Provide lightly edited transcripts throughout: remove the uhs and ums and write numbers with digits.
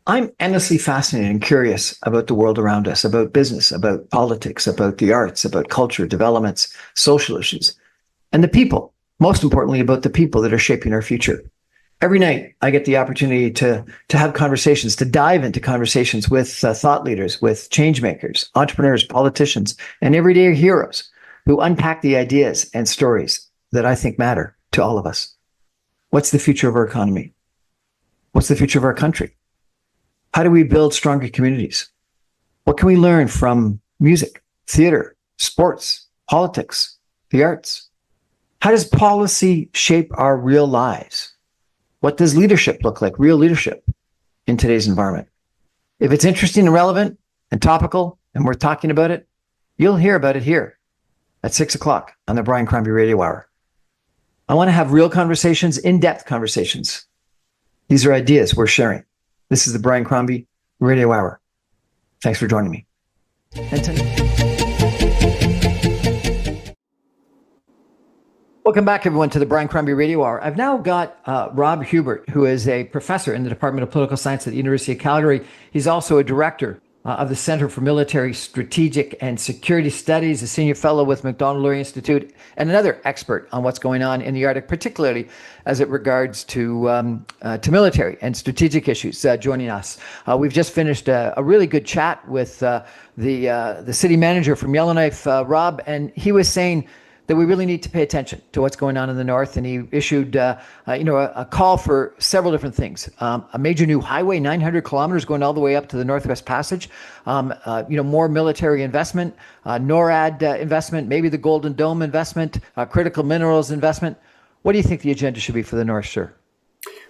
I'm endlessly fascinated and curious about the world around us, about business, about politics, about the arts, about culture, developments, social issues, and the people. Most importantly, about the people that are shaping our future. Every night, I get the opportunity to have conversations, to dive into conversations with thought leaders, with change makers, entrepreneurs, politicians, and everyday heroes who unpack the ideas and stories that I think matter to all of us. What's the future of our economy? What's the future of our country? How do we build stronger communities? What can we learn from music, theater, sports, politics, the arts? How does policy shape our real lives? What does leadership look like, real leadership in today's environment? If it's interesting and relevant and topical and we're talking about it, you'll hear about it here at 6 o'clock on the Brian Crombie Radio Hour. I want to have real conversations, in-depth conversations. These are ideas we're sharing. This is the Brian Crombie Radio Hour. Thanks for joining me. Welcome back, everyone, to the Brian Crombie Radio Hour. I've now got Rob Huebert, who is a professor in the Department of Political Science at the University of Calgary. He's also a director of the Center for Military Strategic and Security Studies, a senior fellow with Macdonald-Laurier Institute, and another expert on what's going on in the Arctic, particularly as it regards to military and strategic issues, joining us. We've just finished a really good chat with the city manager from Yellowknife, Rob, and he was saying that we really need to pay attention to what's going on in the north. And he issued, a call for several different things. A major new highway, 900 kilometers going all the way up to the Northwest Passage. More military investment, NORAD investment, maybe the Golden Dome investment, critical minerals investment. What do you think the agenda should be for the north, sir?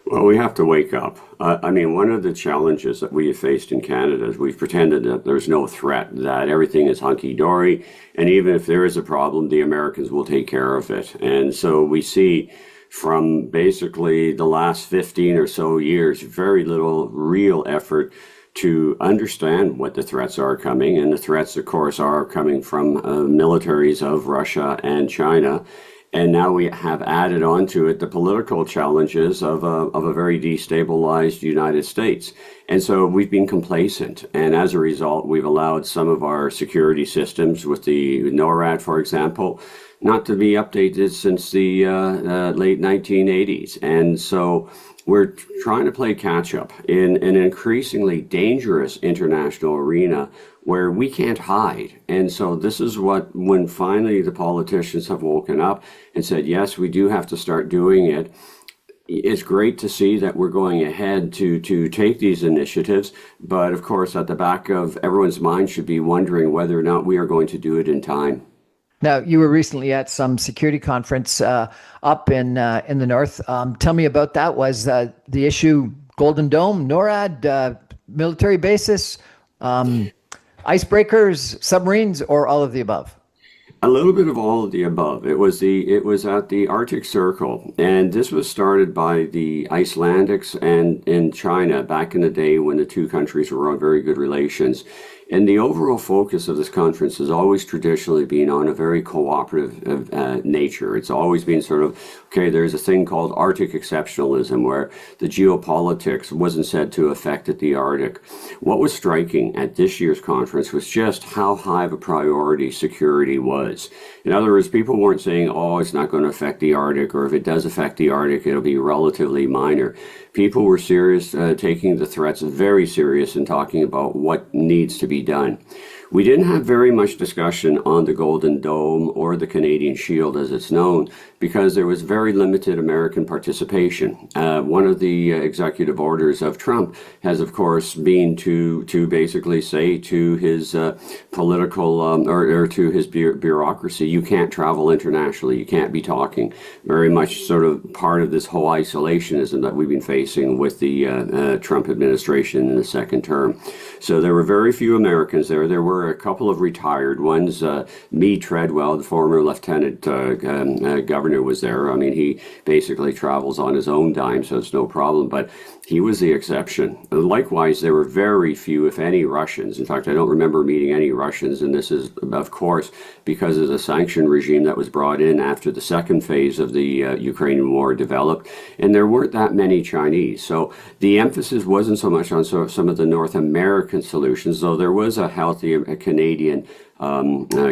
Well, we have to wake up. One of the challenges that we have faced in Canada is we've pretended that there's no threat, that everything is hunky-dory, and even if there is a problem, the Americans will take care of it. And so we see from basically the last 15 or so years, very little real effort to understand what the threats are coming. And the threats, of course, are coming from militaries of Russia and China. And now we have added onto it the political challenges of a very destabilized United States. And so we've been complacent. And as a result, we've allowed some of our security systems with the NORAD, for example, not to be updated since the late 1980s. And so we're trying to play catch up in an increasingly dangerous international arena where we can't hide. And so this is when finally the politicians have woken up and said, yes, we do have to start doing it. It's great to see that we're going ahead to take these initiatives. But of course, at the back of everyone's mind should be wondering whether or not we are going to do it in time. Now, you were recently at some security conference up in the north. Tell me about that. Was the issue Golden Dome, NORAD, military bases, icebreakers, submarines, or all of the above? A little bit of all of the above. It was at the Arctic Circle, and this was started by the Icelandics and in China back in the day when the two countries were on very good relations. And the overall focus of this conference has always traditionally been on a very cooperative nature. It's always been sort of, okay, there's a thing called Arctic exceptionalism where the geopolitics wasn't said to affect the Arctic. What was striking at this year's conference was just how high of a priority security was. In other words, people weren't saying, oh, it's not going to affect the Arctic, or if it does affect the Arctic, it'll be relatively minor. People were serious, taking the threats very serious and talking about what needs to be done. We didn't have very much discussion on the Golden Dome or the Canadian Shield as it's known because there was very limited American participation. One of the executive orders of Trump has, of course, been to basically say to his political or to his bureaucracy, you can't travel internationally, you can't be talking. Very much sort of part of this whole isolationism that we've been facing with the Trump administration in the second term. So there were very few Americans there. There were a couple of retired ones. Me Treadwell, the former lieutenant governor governor was there. I mean, he basically travels on his own dime, so it's no problem. But he was the exception. Likewise, there were very few, if any, Russians. In fact, I don't remember meeting any Russians, and this is, of course, because of the sanction regime that was brought in after the second phase of the Ukrainian war developed, and there weren't that many Chinese. So the emphasis wasn't so much on some of the North American solutions, though there was a healthy Canadian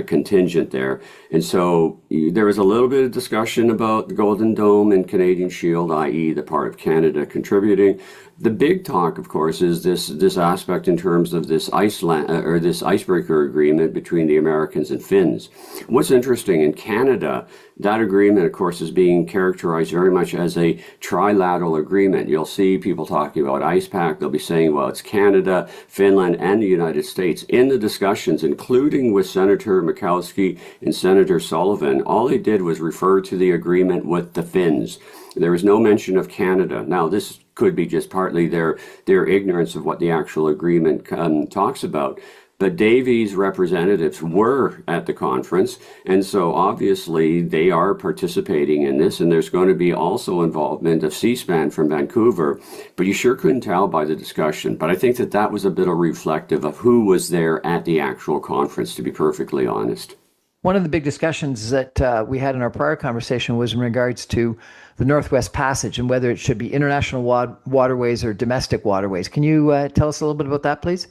contingent there. And so there was a little bit of discussion about the Golden Dome and Canadian Shield, i.e. the part of Canada contributing. The big talk, of course, is this aspect in terms of this this icebreaker agreement between the Americans and Finns. What's interesting in Canada, that agreement, of course, is being characterized very much as a trilateral agreement. You'll see people talking about Ice Pact. They'll be saying, well, it's Canada, Finland, and the United States. In the discussions, including with Senator Murkowski and Senator Sullivan, all they did was refer to the agreement with the Finns. There was no mention of Canada. Now, this could be just partly their ignorance of what the actual agreement talks about. But Davies representatives were at the conference, and so obviously they are participating in this, and there's going to be also involvement of C-SPAN from Vancouver, but you sure couldn't tell by the discussion. But I think that was a bit of reflective of who was there at the actual conference, to be perfectly honest. One of the big discussions that we had in our prior conversation was in regards to the Northwest Passage and whether it should be international waterways or domestic waterways. Can you tell us a little bit about that, please?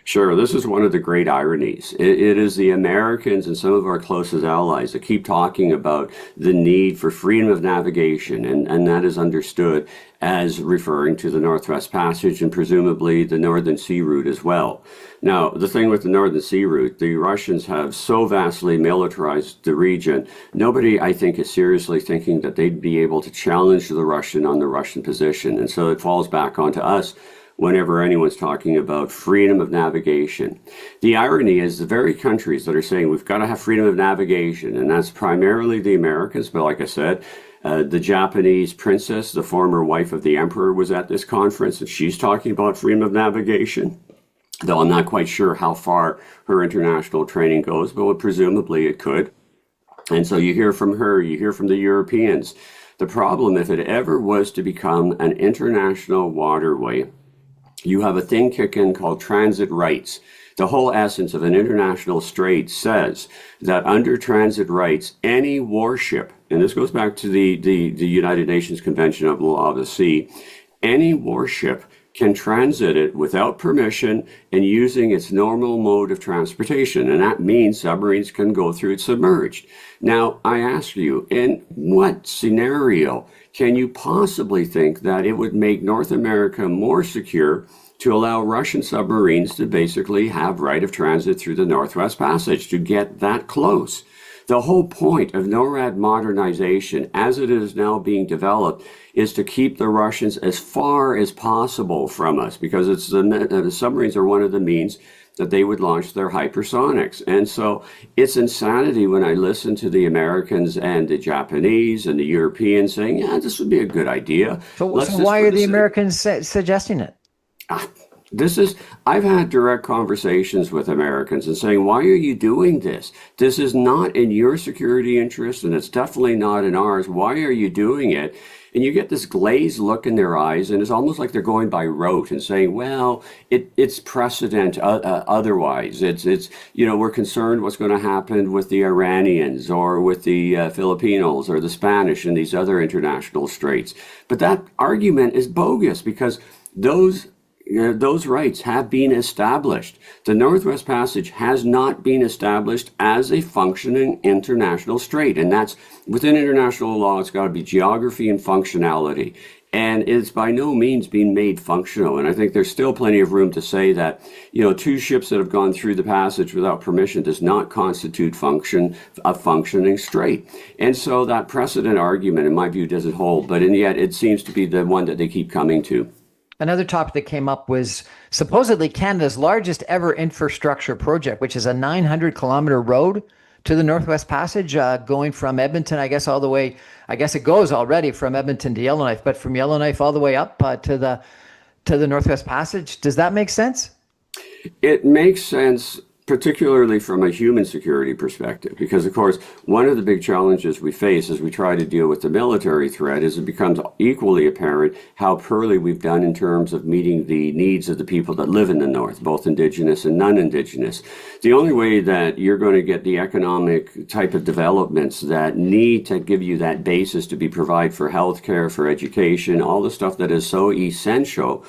Sure. This is one of the great ironies. It is the Americans and some of our closest allies that keep talking about the need for freedom of navigation, and that is understood as referring to the Northwest Passage and presumably the Northern Sea Route as well. Now, the thing with the Northern Sea Route, the Russians have so vastly militarized the region, nobody, I think, is seriously thinking that they'd be able to challenge the Russian on the Russian position. And so it falls back onto us whenever anyone's talking about freedom of navigation. The irony is the very countries that are saying we've got to have freedom of navigation, and that's primarily the Americans, but like I said, the Japanese princess, the former wife of the emperor, was at this conference, and she's talking about freedom of navigation, though I'm not quite sure how far her international training goes, but presumably it could. And so you hear from her, you hear from the Europeans. The problem, if it ever was to become an international waterway, you have a thing kicking called transit rights. The whole essence of an international strait says that under transit rights, any warship, and this goes back to the United Nations Convention on the Law of the Sea, any warship can transit it without permission and using its normal mode of transportation. And that means submarines can go through it submerged. Now, I ask you, in what scenario can you possibly think that it would make North America more secure to allow Russian submarines to basically have right of transit through the Northwest Passage, to get that close? The whole point of NORAD modernization, as it is now being developed, is to keep the Russians as far as possible from us, because the submarines are one of the means that they would launch their hypersonics. And so it's insanity when I listen to the Americans and the Japanese and the Europeans saying, yeah, this would be a good idea. So why are the Americans suggesting it? I've had direct conversations with Americans and saying, why are you doing this? This is not in your security interest, and it's definitely not in ours. Why are you doing it? And you get this glazed look in their eyes, and it's almost like they're going by rote and saying, well, it's precedent otherwise. It's we're concerned what's going to happen with the Iranians or with the Filipinos or the Spanish and these other international straits. But that argument is bogus, because those rights have been established. The Northwest Passage has not been established as a functioning international strait. And that's within international law, it's got to be geography and functionality. And it's by no means being made functional. And I think there's still plenty of room to say that, two ships that have gone through the passage without permission does not constitute a functioning strait. And so that precedent argument, in my view, doesn't hold. But yet it seems to be the one that they keep coming to. Another topic that came up was supposedly Canada's largest ever infrastructure project, which is a 900-kilometer road to the Northwest Passage, going from Edmonton, I guess, all the way. I guess it goes already from Edmonton to Yellowknife, but from Yellowknife all the way up to the Northwest Passage. Does that make sense? It makes sense particularly from a human security perspective, because of course, one of the big challenges we face as we try to deal with the military threat is it becomes equally apparent how poorly we've done in terms of meeting the needs of the people that live in the North, both Indigenous and non-Indigenous. The only way that you're going to get the economic type of developments that need to give you that basis to be provide for healthcare, for education, all the stuff that is so essential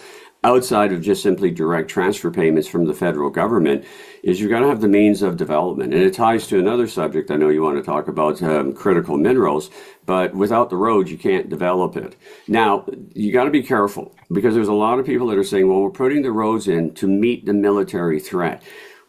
outside of just simply direct transfer payments from the federal government, is you've got to have the means of development. And it ties to another subject I know you want to talk about, critical minerals, but without the roads, you can't develop it. Now, you got to be careful, because there's a lot of people that are saying, well, we're putting the roads in to meet the military threat.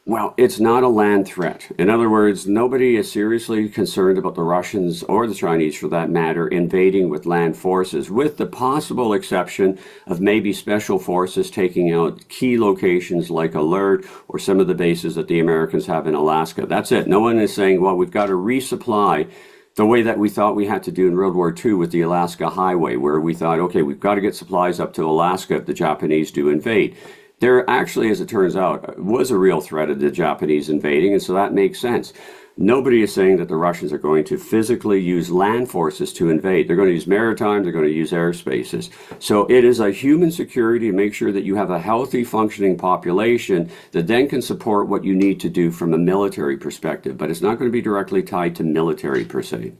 Well, it's not a land threat. In other words, nobody is seriously concerned about the Russians, or the Chinese for that matter, invading with land forces, with the possible exception of maybe special forces taking out key locations like Alert or some of the bases that the Americans have in Alaska. That's it. No one is saying, well, we've got to resupply the way that we thought we had to do in World War II with the Alaska Highway, where we thought, okay, we've got to get supplies up to Alaska if the Japanese do invade. There actually, as it turns out, was a real threat of the Japanese invading, and so that makes sense. Nobody is saying that the Russians are going to physically use land forces to invade. They're going to use maritime, they're going to use airspaces. So it is a human security to make sure that you have a healthy, functioning population that then can support what you need to do from a military perspective. But it's not going to be directly tied to military per se.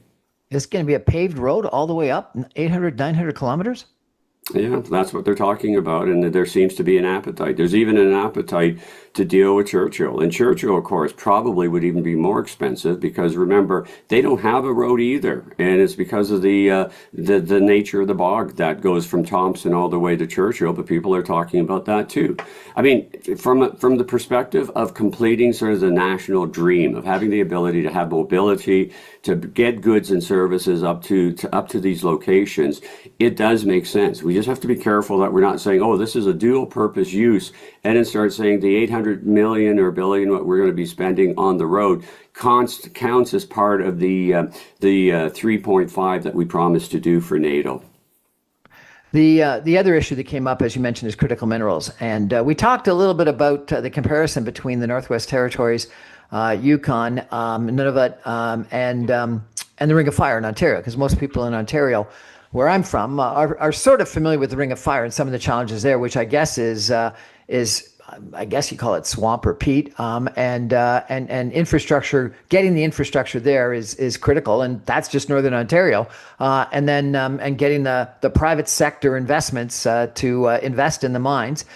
It's going to be a paved road all the way up, 800, 900 kilometers? Yeah, that's what they're talking about, and there seems to be an appetite. There's even an appetite to deal with Churchill. And Churchill, of course, probably would even be more expensive, because remember, they don't have a road either, and it's because of the nature of the bog that goes from Thompson all the way to Churchill. But people are talking about that too. I mean, from the perspective of completing sort of the national dream of having the ability to have mobility, to get goods and services up to these locations, it does make sense. We just have to be careful that we're not saying, oh, this is a dual purpose use, and then start saying the 800 million or billion what we're going to be spending on the road counts as part of the 3.5 that we promised to do for NATO. The other issue that came up, as you mentioned, is critical minerals. And we talked a little bit about the comparison between the Northwest Territories, Yukon, Nunavut, and the Ring of Fire in Ontario, because most people in Ontario, where I'm from, are sort of familiar with the Ring of Fire and some of the challenges there, which I guess is I guess you call it swamp or peat, and infrastructure. Getting the infrastructure there is critical, and that's just Northern Ontario. And then getting the private sector investments to invest in the mines,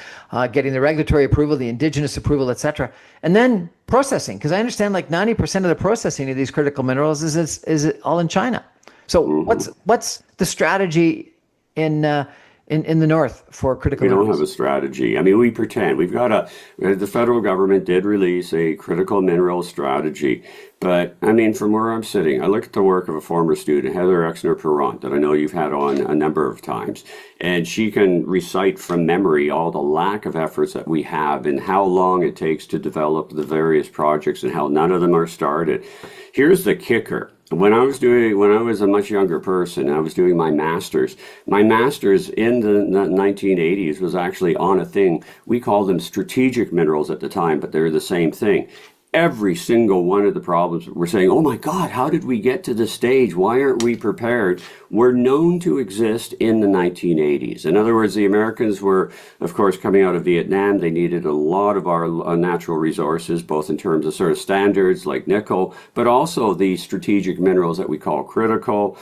getting the regulatory approval, the Indigenous approval, etc., and then processing. Because I understand like 90% of the processing of these critical minerals is all in China. So what's the strategy in the North for critical minerals? We don't have a strategy. I mean, we pretend. The federal government did release a critical mineral strategy. But, I mean, from where I'm sitting, I look at the work of a former student, Heather Exner-Perront, that I know you've had on a number of times. And she can recite from memory all the lack of efforts that we have and how long it takes to develop the various projects and how none of them are started. Here's the kicker. When I was a much younger person, I was doing my master's. My master's in the 1980s was actually on a thing. We called them strategic minerals at the time, but they're the same thing. Every single one of the problems we're saying, oh my God, how did we get to this stage? Why aren't we prepared? Were known to exist in the 1980s. In other words, the Americans were, of course, coming out of Vietnam. They needed a lot of our natural resources, both in terms of sort of standards like nickel, but also the strategic minerals that we call critical.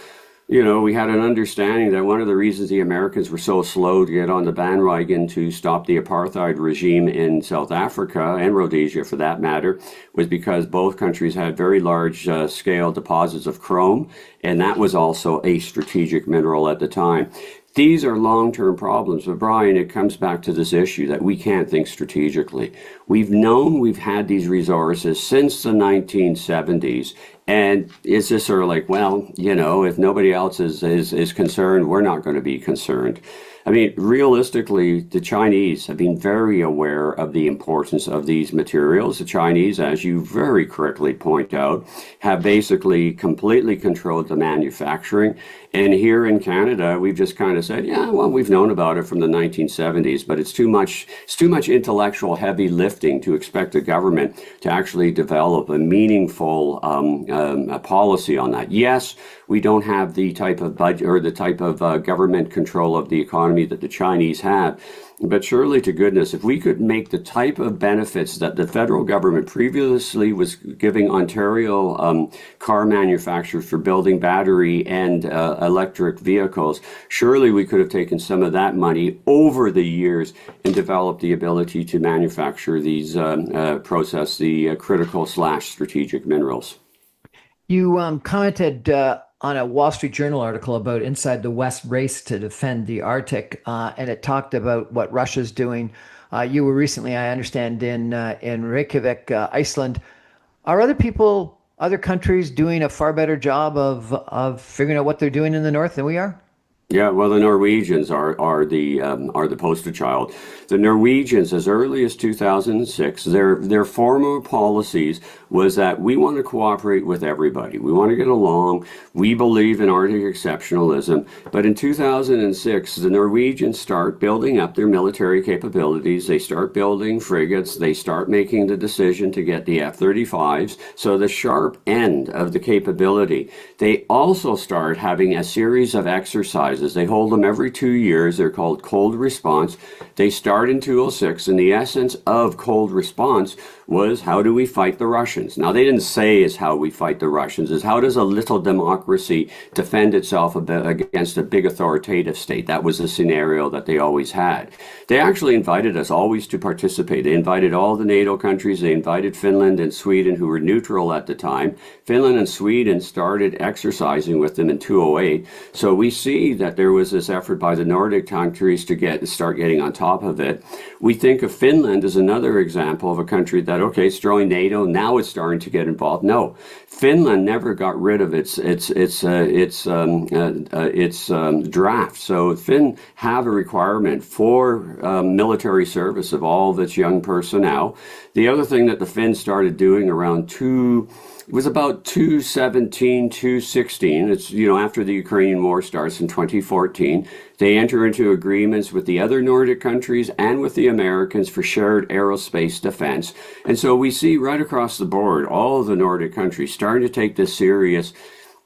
You know, we had an understanding that one of the reasons the Americans were so slow to get on the bandwagon to stop the apartheid regime in South Africa, and Rhodesia for that matter, was because both countries had very large scale deposits of chrome, and that was also a strategic mineral at the time. These are long-term problems, but Brian, it comes back to this issue that we can't think strategically. We've known we've had these resources since the 1970s, and it's just sort of like, well, you know, if nobody else is concerned, we're not going to be concerned. I mean, realistically, the Chinese have been very aware of the importance of these materials. The Chinese, as you very correctly point out, have basically completely controlled the manufacturing. And here in Canada, we've just kind of said, yeah, well, we've known about it from the 1970s, but it's too much intellectual heavy lifting to expect the government to actually develop a meaningful a policy on that. Yes, we don't have the type of budget or the type of government control of the economy that the Chinese have. But surely to goodness, if we could make the type of benefits that the federal government previously was giving Ontario car manufacturers for building battery and electric vehicles, surely we could have taken some of that money over the years and developed the ability to manufacture these, process the critical/strategic minerals. You commented on a Wall Street Journal article about inside the West race to defend the Arctic, and it talked about what Russia's doing. You were recently, I understand, in Reykjavik, Iceland. Are other countries doing a far better job of figuring out what they're doing in the north than we are? Yeah, well, the Norwegians are the poster child. The Norwegians, as early as 2006, their former policies was that we want to cooperate with everybody. We want to get along. We believe in Arctic exceptionalism. But in 2006, the Norwegians start building up their military capabilities. They start building frigates. They start making the decision to get the F-35s. So the sharp end of the capability. They also start having a series of exercises. They hold them every 2 years. They're called cold response. They start in 2006, and the essence of cold response was, how do we fight the Russians? Now, they didn't say is how we fight the Russians, is how does a little democracy defend itself against a big authoritative state? That was the scenario that they always had. They actually invited us always to participate. They invited all the NATO countries. They invited Finland and Sweden, who were neutral at the time. Finland and Sweden started exercising with them in 2008. So we see that there was this effort by the Nordic countries to start getting on top of it. We think of Finland as another example of a country that, okay, it's joined NATO, now it's starting to get involved. No, Finland never got rid of its draft. So Finn have a requirement for military service of all of its young personnel. The other thing that the Finns started doing it was about 2017, 2016. It's, after the Ukrainian war starts in 2014, they enter into agreements with the other Nordic countries and with the Americans for shared aerospace defense. And so we see right across the board, all of the Nordic countries starting to take this serious.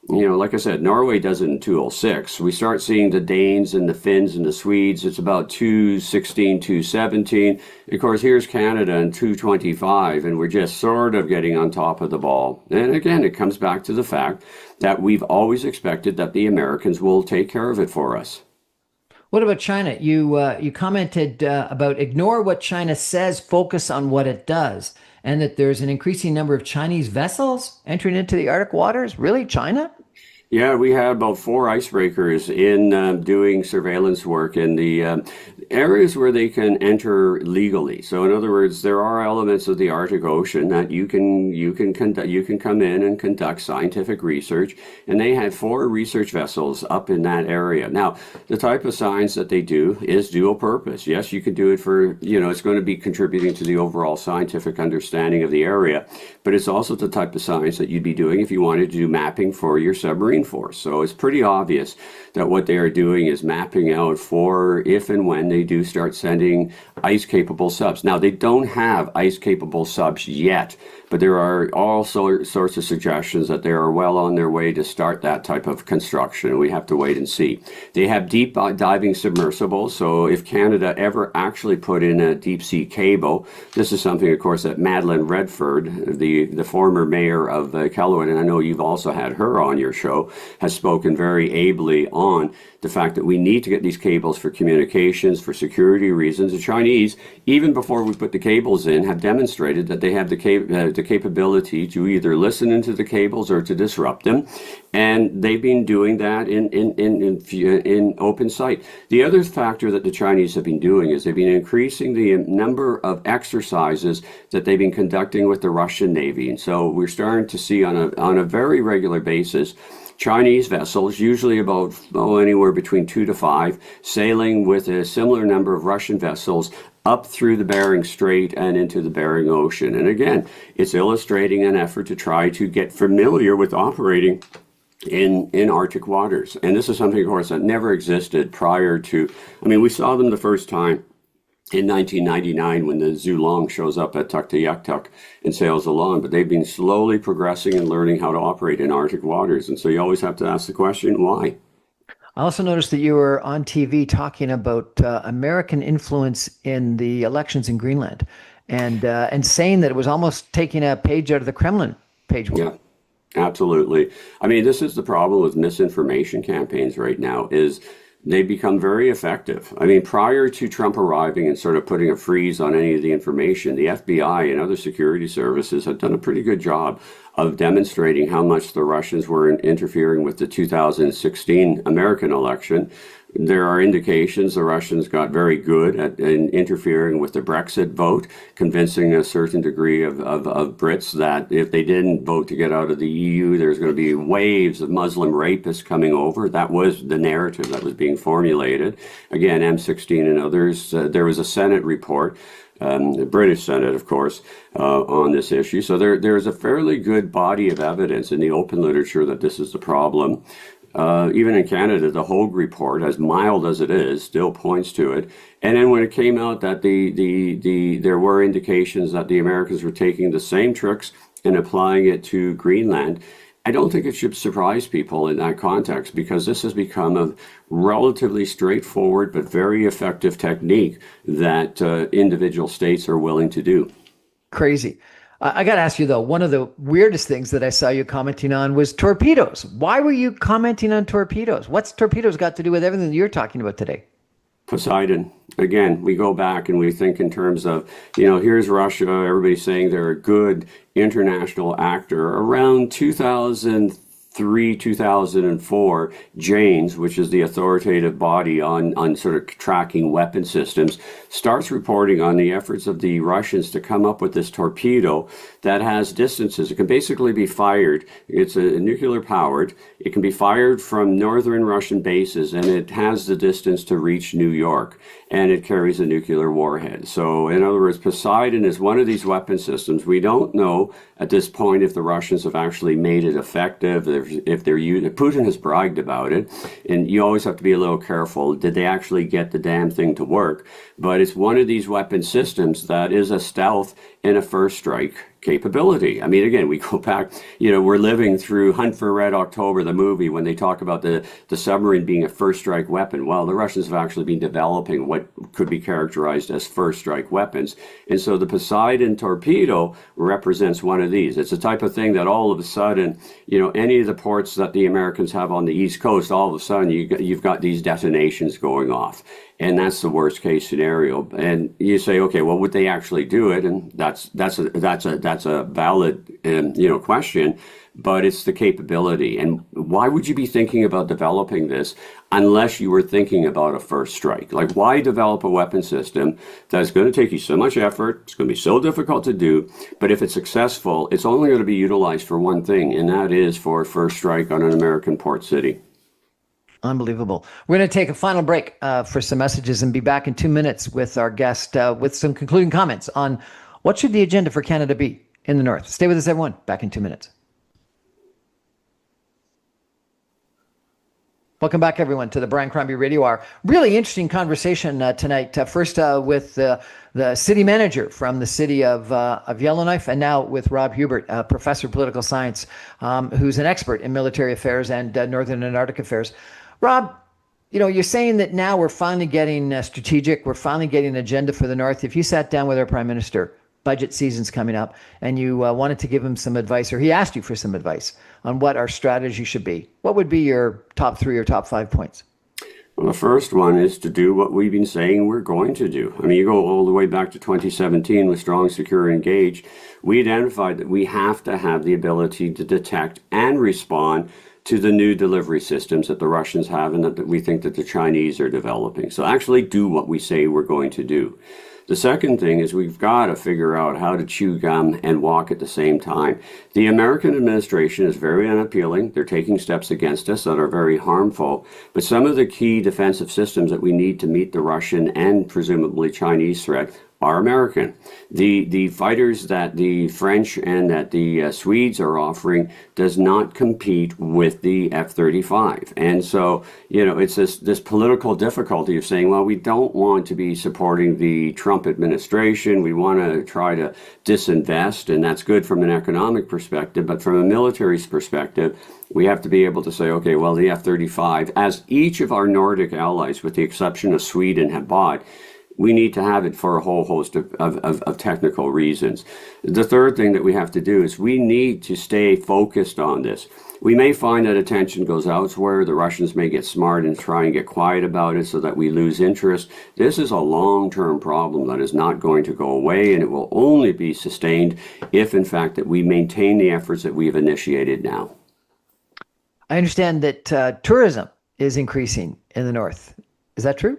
Like I said, Norway does it in 2006. We start seeing the Danes and the Finns and the Swedes. It's about 2016, 2017. Of course, here's Canada in 2025, and we're just sort of getting on top of the ball. And again, it comes back to the fact that we've always expected that the Americans will take care of it for us. What about China? You commented about ignore what China says, focus on what it does, and that there's an increasing number of Chinese vessels entering into the Arctic waters. Really, China? Yeah, we had about 4 icebreakers in doing surveillance work in the areas where they can enter legally. So, in other words, there are elements of the Arctic Ocean that you can come in and conduct scientific research, and they had 4 research vessels up in that area. Now, the type of science that they do is dual purpose. Yes, you can do it for it's going to be contributing to the overall scientific understanding of the area, but it's also the type of science that you'd be doing if you wanted to do mapping for your submarine force. So it's pretty obvious that what they are doing is mapping out for if and when they do start sending ice-capable subs. Now, they don't have ice-capable subs yet, but there are all sorts of suggestions that they are well on their way to start that type of construction. We have to wait and see. They have deep diving submersibles, so if Canada ever actually put in a deep-sea cable, this is something, of course, that Madeleine Redford, the former mayor of Kelowna, and I know you've also had her on your show, has spoken very ably on the fact that we need to get these cables for communications, for security reasons. The Chinese, even before we put the cables in, have demonstrated that they have the capability to either listen into the cables or to disrupt them, and they've been doing that in open sight. The other factor that the Chinese have been doing is they've been increasing the number of exercises that they've been conducting with the Russian Navy, and so we're starting to see on a very regular basis Chinese vessels, usually about anywhere between 2 to 5, sailing with a similar number of Russian vessels up through the Bering Strait and into the Bering Ocean. And again, it's illustrating an effort to try to get familiar with operating in Arctic waters. And this is something, of course, that never existed prior to, I mean, we saw them the first time in 1999 when the Zulong shows up at Tuktoyaktuk and sails along, but they've been slowly progressing and learning how to operate in Arctic waters. And so you always have to ask the question, why? I also noticed that you were on TV talking about American influence in the elections in Greenland, and saying that it was almost taking a page out of the Kremlin page. Yeah, absolutely. I mean, this is the problem with misinformation campaigns right now, is they become very effective. I mean, prior to Trump arriving and sort of putting a freeze on any of the information, the FBI and other security services had done a pretty good job of demonstrating how much the Russians were interfering with the 2016 American election. There are indications the Russians got very good at interfering with the Brexit vote, convincing a certain degree of Brits that if they didn't vote to get out of the EU, there's going to be waves of Muslim rapists coming over. That was the narrative that was being formulated. Again, M16 and others. There was a Senate report, the British Senate, of course, on this issue. So there's a fairly good body of evidence in the open literature that this is the problem. Even in Canada, the Hogue report, as mild as it is, still points to it. And then when it came out that there were indications that the Americans were taking the same tricks and applying it to Greenland, I don't think it should surprise people in that context, because this has become a relatively straightforward but very effective technique that individual states are willing to do. Crazy. I got to ask you, though, one of the weirdest things that I saw you commenting on was torpedoes. Why were you commenting on torpedoes? What's torpedoes got to do with everything that you're talking about today? Poseidon. Again, we go back and we think in terms of, here's Russia. Everybody's saying they're a good international actor. Around 2003, 2004, Janes, which is the authoritative body on sort of tracking weapon systems, starts reporting on the efforts of the Russians to come up with this torpedo that has distances. It can basically be fired. It's a nuclear powered. It can be fired from northern Russian bases, and it has the distance to reach New York, and it carries a nuclear warhead. So in other words, Poseidon is one of these weapon systems. We don't know at this point if the Russians have actually made it effective, if they're using, Putin has bragged about it, and you always have to be a little careful. Did they actually get the damn thing to work? But it's one of these weapon systems that is a stealth and a first strike capability. I mean, again, we go back, we're living through Hunt for Red October, the movie, when they talk about the submarine being a first strike weapon. Well, the Russians have actually been developing what could be characterized as first strike weapons. And so the Poseidon torpedo represents one of these. It's a type of thing that all of a sudden, any of the ports that the Americans have on the East Coast, all of a sudden you've got these detonations going off. And that's the worst case scenario. And you say, okay, well, would they actually do it? And that's a valid question, but it's the capability. And why would you be thinking about developing this unless you were thinking about a first strike? Like, why develop a weapon system that's going to take you so much effort? It's going to be so difficult to do. But if it's successful, it's only going to be utilized for one thing, and that is for a first strike on an American port city. Unbelievable. We're going to take a final break for some messages and be back in 2 minutes with our guest with some concluding comments on what should the agenda for Canada be in the North. Stay with us, everyone. Back in 2 minutes. Welcome back, everyone, to the Brian Crombie Radio Hour. Really interesting conversation tonight. First with the city manager from the city of Yellowknife, and now with Rob Huebert, professor of political science, who's an expert in military affairs and Northern and Arctic affairs. Rob, you're saying that now we're finally getting strategic. We're finally getting an agenda for the North. If you sat down with our prime minister, budget season's coming up, and you wanted to give him some advice, or he asked you for some advice on what our strategy should be, what would be your top 3 or top 5 points? Well, the first one is to do what we've been saying we're going to do. I mean, you go all the way back to 2017 with Strong, Secure, Engage. We identified that we have to have the ability to detect and respond to the new delivery systems that the Russians have and that we think that the Chinese are developing. So actually do what we say we're going to do. The second thing is we've got to figure out how to chew gum and walk at the same time. The American administration is very unappealing. They're taking steps against us that are very harmful. But some of the key defensive systems that we need to meet the Russian and presumably Chinese threat are American. The fighters that the French and that the Swedes are offering does not compete with the F-35. And so, it's this political difficulty of saying, well, we don't want to be supporting the Trump administration. We want to try to disinvest, and that's good from an economic perspective. But from a military perspective, we have to be able to say, okay, well, the F-35, as each of our Nordic allies, with the exception of Sweden, have bought, we need to have it for a whole host of technical reasons. The third thing that we have to do is we need to stay focused on this. We may find that attention goes elsewhere. The Russians may get smart and try and get quiet about it so that we lose interest. This is a long-term problem that is not going to go away, and it will only be sustained if, in fact, that we maintain the efforts that we've initiated now. I understand that tourism is increasing in the north. Is that true?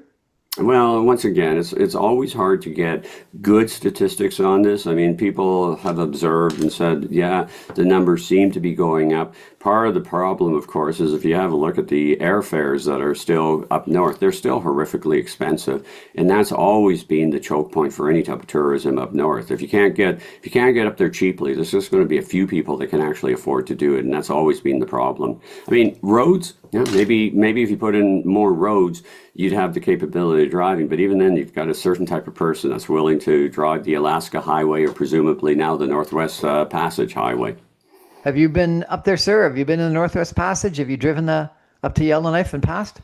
Well, once again, it's always hard to get good statistics on this. I mean, people have observed and said, yeah, the numbers seem to be going up. Part of the problem, of course, is if you have a look at the airfares that are still up north, they're still horrifically expensive. And that's always been the choke point for any type of tourism up north. If you can't get up there cheaply, there's just going to be a few people that can actually afford to do it. And that's always been the problem. I mean, roads, maybe if you put in more roads, you'd have the capability of driving. But even then, you've got a certain type of person that's willing to drive the Alaska Highway or presumably now the Northwest Passage Highway. Have you been up there, sir? Have you been in the Northwest Passage? Have you driven up to Yellowknife and past?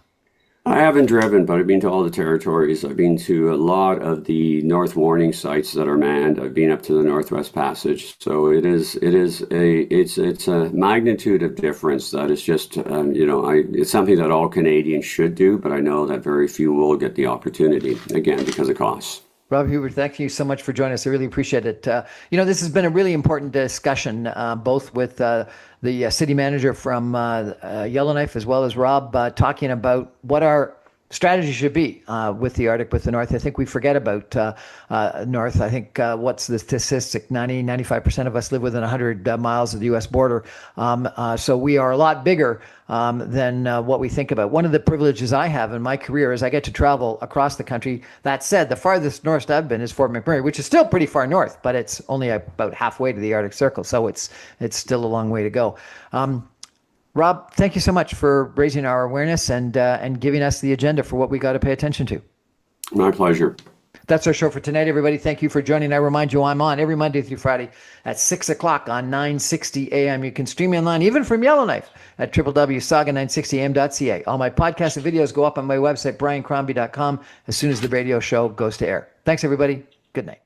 I haven't driven, but I've been to all the territories. I've been to a lot of the North Warning sites that are manned. I've been up to the Northwest Passage. So it's a magnitude of difference that is just, it's something that all Canadians should do, but I know that very few will get the opportunity, again, because of costs. Rob Huebert, thank you so much for joining us. I really appreciate it. This has been a really important discussion, both with the city manager from Yellowknife as well as Rob talking about what our strategy should be with the Arctic, with the North. I think we forget about North. I think what's the statistic? 95% of us live within 100 miles of the U.S. border. So we are a lot bigger than what we think about. One of the privileges I have in my career is I get to travel across the country. That said, the farthest north I've been is Fort McMurray, which is still pretty far north, but it's only about halfway to the Arctic Circle. So it's still a long way to go. Rob, thank you so much for raising our awareness and giving us the agenda for what we got to pay attention to. My pleasure. That's our show for tonight, everybody. Thank you for joining. I remind you, I'm on every Monday through Friday at 6 o'clock on 960 AM. You can stream me online, even from Yellowknife, at www.saga960am.ca. All my podcasts and videos go up on my website, briancrombie.com, as soon as the radio show goes to air. Thanks, everybody. Good night.